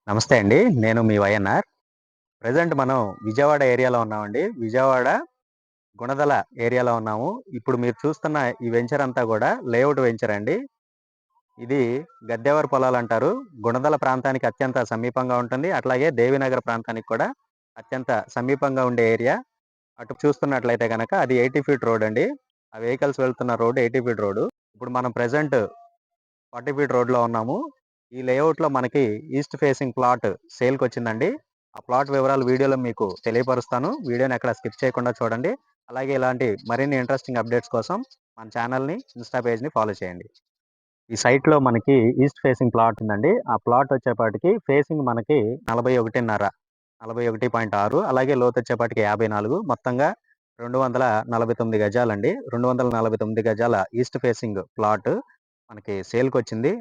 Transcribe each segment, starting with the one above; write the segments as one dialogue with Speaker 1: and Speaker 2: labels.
Speaker 1: నమస్తే అండి. నేను మీ వైఎన్ఆర్. ప్రెజెంట్ మనం విజయవాడ ఏరియాలో ఉన్నామండి. విజయవాడ గుణదల ఏరియాలో ఉన్నాము. ఇప్పుడు మీరు చూస్తున్న ఈ వెంచర్ అంతా గూడా లేఅవుట్ వెంచర్ అండి. ఇది గద్దెవర పొలాలంటారు. గుణదల ప్రాంతానికి అత్యంత సమీపంగా ఉంటుంది. అట్లాగే దేవినగర్ ప్రాంతానికి కూడా అత్యంత సమీపంగా ఉండే ఏరియా. అటు చూస్తున్నట్లయితే గనక అది 80 ఫీట్ రోడ్ అండి. ఆ వెహికల్స్ వెళ్తున్న రోడ్ 80 ఫీట్ రోడ్. ఇప్పుడు మనం ప్రెజెంట్ 40 ఫీట్ రోడ్‌లో ఉన్నాము. ఈ లేఅవుట్‌లో మనకి ఈస్ట్ ఫేసింగ్ ప్లాట్ సేల్‌కొచ్చిందండి. ఆ ప్లాట్ వివరాలు వీడియోలో మీకు తెలియపరుస్తాను. వీడియోని ఎక్కడ స్కిప్ చేయకుండా చూడండి. అలాగే ఇలాంటి మరిన్ని ఇంట్రెస్టింగ్ అప్డేట్స్ కోసం మన ఛానల్‌ని, ఇన్‌స్టా పేజ్‌ని ఫాలో చేయండి. ఈ సైట్‌లో మనకి ఈస్ట్ ఫేసింగ్ ప్లాట్ ఉందండి. ఆ ప్లాట్ వచ్చేపాటికి ఫేసింగ్ మనకి 41.5 41.6 అలాగే లోతొచ్చేపాటికి 54 మొత్తంగా 249 గజాలండి. 249 గజాల ఈస్ట్ ఫేసింగ్ ప్లాట్ మనకి సేల్‌కొచ్చింది.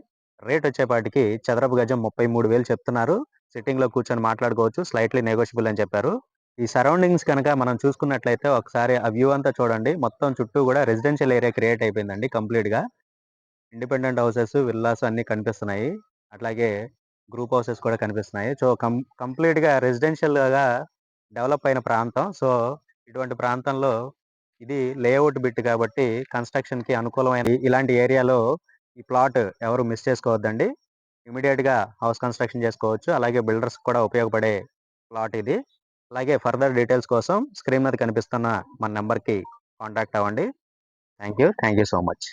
Speaker 1: రేట్ వచ్చేపాటికి చదరపు గజం 33,000 చెప్తున్నారు. సిట్టింగ్‌లో కూర్చొని మాట్లాడుకోవచ్చు. స్లైట్‌లీ నెగోషియబుల్ అని చెప్పారు. ఈ సరౌండింగ్స్ కనుక మనం చూసుకున్నట్లయితే ఒకసారి ఆ వ్యూ అంతా చూడండి. మొత్తం చుట్టూ గూడా రెసిడెన్షియల్ ఏరియా క్రియేట్ అయిపోయిందండి కంప్లీట్‌గా. ఇండిపెండెంట్ హౌసెస్, విల్లాస్ అన్నీ కనిపిస్తున్నాయి. అట్లాగే గ్రూప్ హౌసెస్ కూడా కనిపిస్తున్నాయి. సో, కంప్లీట్‌గా రెసిడెన్షియల్‌గా డెవలప్ అయిన ప్రాంతం. సో, ఇటువంటి ప్రాంతంలో ఇది లేఅవుట్ బిట్ కాబట్టి కన్‌స్ట్రక్షన్‌కి అనుకూలమైన ఇలాంటి ఏరియాలో ఈ ప్లాట్ ఎవరు మిస్ చేసుకోవద్దండి. ఇమ్మీడియేట్‌గా హౌస్ కన్‌స్ట్రక్షన్ చేసుకోవచ్చు. అలాగే బిల్డర్స్‌కి కూడా ఉపయోగపడే ప్లాట్ ఇది. అలాగే ఫర్దర్ డీటెయిల్స్ కోసం స్క్రీన్ మీద కనిపిస్తున్న మన నంబర్‌కి కాంటాక్ట్ అవ్వండి. Thank you. Thank you so much.